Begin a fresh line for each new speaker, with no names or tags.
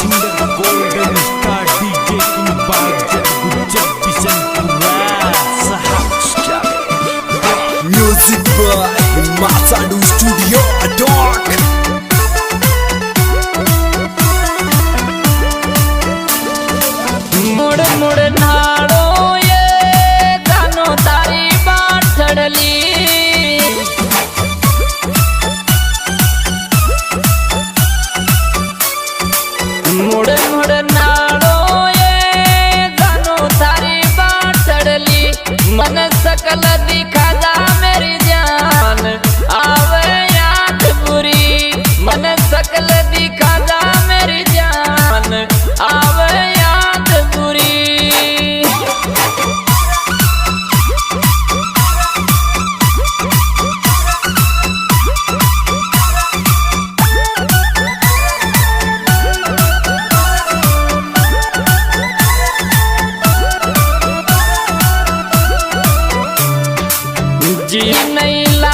singer golden star DJ king बागजत गुज्जत बिशनपुरा साहब
म्यूजिक बाय मासाडू स्टूडियो अडॉक
मुड़ मुड़ नाड़ो ये जानो तारी बाट चढ़ली मुड़ मुड़ नाड़ो ये जानो तारी बाट चढ़ली मन सकल दिखा जा मेरी जान आवे याद बुरी मन सकल दिखा जा मेरी जान आवे याद बुरी जी नहीं ला